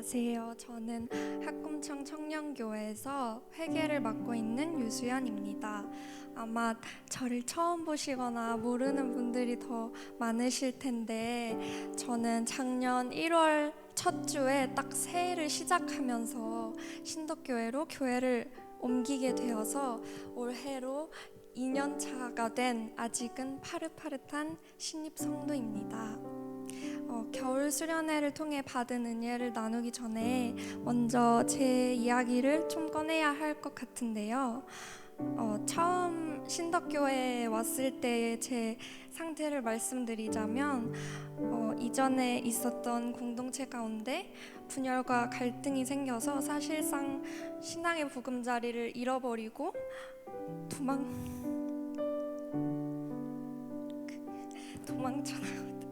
안녕하세요. 저는 학금청 청년교회에서 회계를 맡고 있는 유수연입니다. 아마 저를 처음 보시거나 모르는 분들이 더 많으실 텐데, 저는 작년 1월 첫 주에 딱 새해를 시작하면서 신덕교회로 교회를 옮기게 되어서 올해로 2년 차가 된 아직은 파릇파릇한 신입 성도입니다. 겨울 수련회를 통해 받은 은혜를 나누기 전에 먼저 제 이야기를 좀 꺼내야 할 것 같은데요. 처음 신덕교회에 왔을 때의 제 상태를 말씀드리자면, 이전에 있었던 공동체 가운데 분열과 갈등이 생겨서 사실상 신앙의 보금자리를 잃어버리고 도망쳐나오던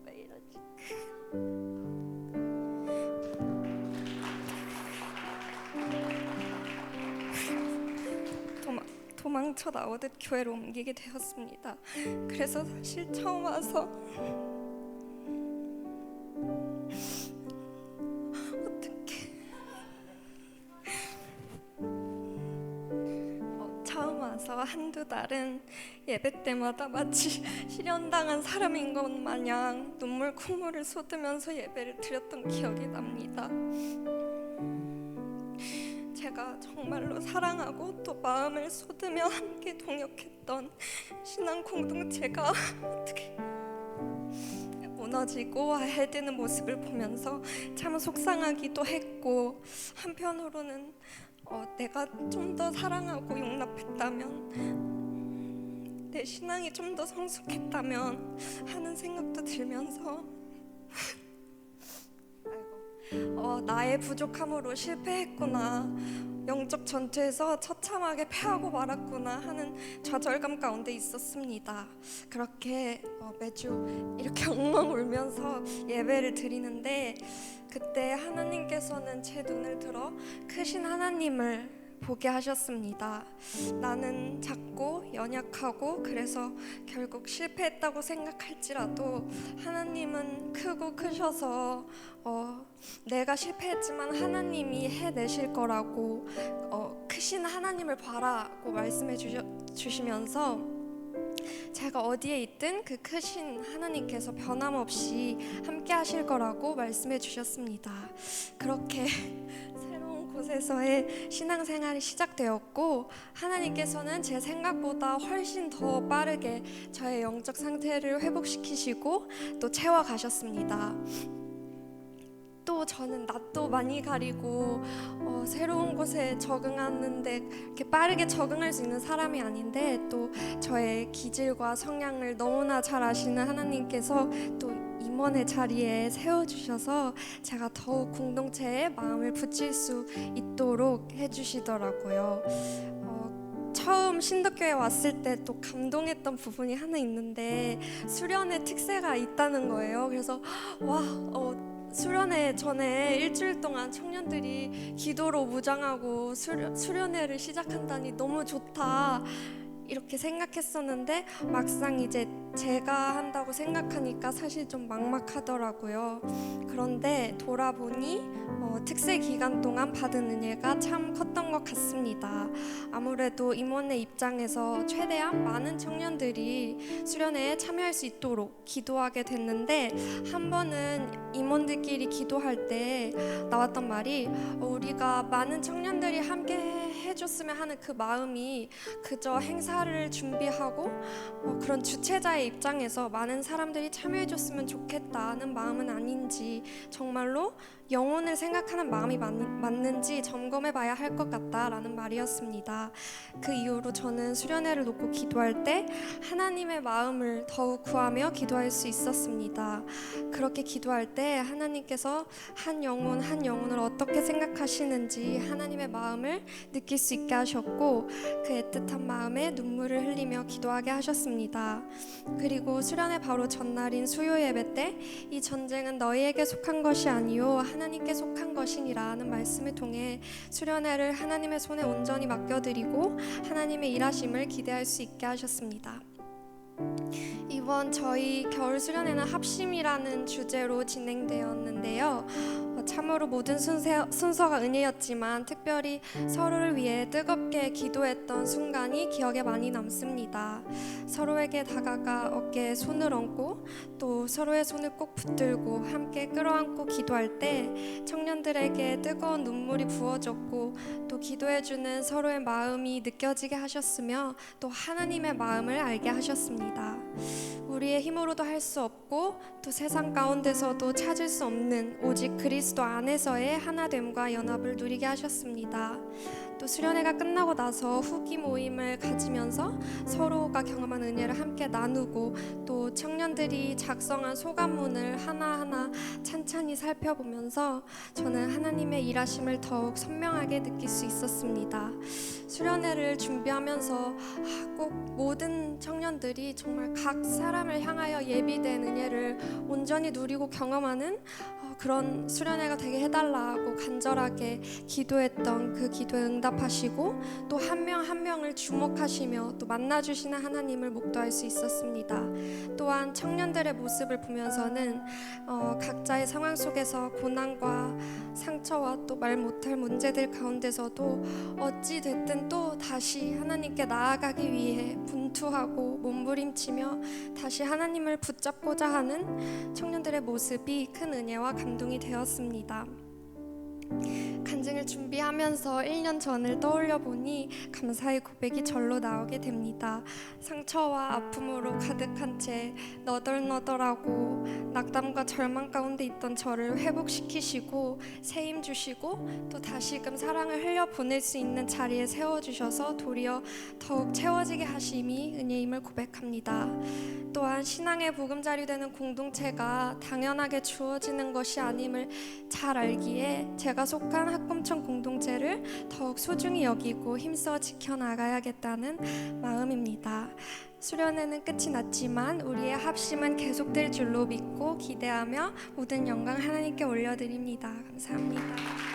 왜 이러지? 도망쳐 나오듯 교회로 옮기게 되었습니다. 그래서 사실 처음 와서 한두 달은 예배 때마다 마치 실현당한 사람인 것 마냥 눈물 콧물을 쏟으면서 예배를 드렸던 기억이 납니다. 제가 정말로 사랑하고 또 마음을 쏟으며 함께 동역했던 신앙 공동체가 어떻게 무너지고 해드는 모습을 보면서 참 속상하기도 했고, 한편으로는 내가 좀 더 사랑하고 용납했다면, 내 신앙이 좀 더 성숙했다면 하는 생각도 들면서 나의 부족함으로 실패했구나, 영적 전투에서 처참하게 패하고 말았구나 하는 좌절감 가운데 있었습니다. 그렇게 매주 이렇게 엉엉 울면서 예배를 드리는데, 그때 하나님께서는 제 눈을 들어 크신 하나님을 보게 하셨습니다. 나는 작고 연약하고 그래서 결국 실패했다고 생각할지라도 하나님은 크고 크셔서 내가 실패했지만 하나님이 해내실 거라고, 크신 하나님을 바라고 말씀해 주시면서 제가 어디에 있든 그 크신 하나님께서 변함없이 함께 하실 거라고 말씀해 주셨습니다. 그렇게 새로운 곳에서의 신앙생활이 시작되었고, 하나님께서는 제 생각보다 훨씬 더 빠르게 저의 영적 상태를 회복시키시고 또 채워가셨습니다. 또 저는 낯도 많이 가리고 새로운 곳에 적응하는데 이렇게 빠르게 적응할 수 있는 사람이 아닌데, 또 저의 기질과 성향을 너무나 잘 아시는 하나님께서 또 임원의 자리에 세워주셔서 제가 더욱 공동체에 마음을 붙일 수 있도록 해주시더라고요. 처음 신덕교회 왔을 때 또 감동했던 부분이 하나 있는데, 수련의 특세가 있다는 거예요. 그래서 수련회 전에 일주일 동안 청년들이 기도로 무장하고 수련회를 시작한다니 너무 좋다 이렇게 생각했었는데, 막상 이제 제가 한다고 생각하니까 사실 좀 막막하더라고요. 그런데 돌아보니 특세 기간 동안 받은 은혜가 참 컸던 것 같습니다. 아무래도 임원의 입장에서 최대한 많은 청년들이 수련회에 참여할 수 있도록 기도하게 됐는데, 한 번은 임원들끼리 기도할 때 나왔던 말이, 우리가 많은 청년들이 함께 해줬으면 하는 그 마음이 그저 행사를 준비하고 그런 주최자의 입장에서 많은 사람들이 참여해줬으면 좋겠다는 마음은 아닌지, 정말로 영혼을 생각하는 마음이 맞는지 점검해봐야 할 것 같다라는 말이었습니다. 그 이후로 저는 수련회를 놓고 기도할 때 하나님의 마음을 더욱 구하며 기도할 수 있었습니다. 그렇게 기도할 때 하나님께서 한 영혼 한 영혼을 어떻게 생각하시는지 하나님의 마음을 느낄 수 있게 하셨고, 그 애틋한 마음에 눈물을 흘리며 기도하게 하셨습니다. 그리고 수련회 바로 전날인 수요 예배 때, 이 전쟁은 너희에게 속한 것이 아니요 하나님께 속한 것이니라는 말씀을 통해 수련회를 하나님의 손에 온전히 맡겨드리고 하나님의 일하심을 기대할 수 있게 하셨습니다. 이 이번 저희 겨울 수련회는 합심이라는 주제로 진행되었는데요. 참으로 모든 순서가 은혜였지만 특별히 서로를 위해 뜨겁게 기도했던 순간이 기억에 많이 남습니다. 서로에게 다가가 어깨에 손을 얹고 또 서로의 손을 꼭 붙들고 함께 끌어안고 기도할 때 청년들에게 뜨거운 눈물이 부어졌고 또 기도해주는 서로의 마음이 느껴지게 하셨으며 또 하나님의 마음을 알게 하셨습니다. 우리의 힘으로도 할 수 없고 또 세상 가운데서도 찾을 수 없는 오직 그리스도 안에서의 하나됨과 연합을 누리게 하셨습니다. 또 수련회가 끝나고 나서 후기 모임을 가지면서 서로가 경험한 은혜를 함께 나누고 또 청년들이 작성한 소감문을 하나하나 찬찬히 살펴보면서 저는 하나님의 일하심을 더욱 선명하게 느낄 수 있었습니다. 수련회를 준비하면서 꼭 모든 청년들이 정말 각 사람을 향하여 예비된 은혜를 온전히 누리고 경험하는 그런 수련회가 되게 해달라고 간절하게 기도했던 그 기도에 응답하시고 또 한 명 한 명을 주목하시며 또 만나주시는 하나님을 목도할 수 있었습니다. 또한 청년들의 모습을 보면서는 각자의 상황 속에서 고난과 상처와 또 말 못할 문제들 가운데서도 어찌 됐든 또 다시 하나님께 나아가기 위해 분투하고 몸부림치며 다시 하나님을 붙잡고자 하는 청년들의 모습이 큰 은혜와 감동이 되었습니다. 간증을 준비하면서 1년 전을 떠올려 보니 감사의 고백이 절로 나오게 됩니다. 상처와 아픔으로 가득한 채 너덜너덜하고 낙담과 절망 가운데 있던 저를 회복시키시고 새 힘 주시고 또 다시금 사랑을 흘려보낼 수 있는 자리에 세워주셔서 도리어 더욱 채워지게 하심이 은혜임을 고백합니다. 또한 신앙의 보금자리 되는 공동체가 당연하게 주어지는 것이 아님을 잘 알기에 제가 속한 학검청 공동체를 더욱 소중히 여기고 힘써 지켜나가야겠다는 마음입니다. 수련회는 끝이 났지만 우리의 합심은 계속될 줄로 믿고 기대하며 모든 영광 하나님께 올려드립니다. 감사합니다.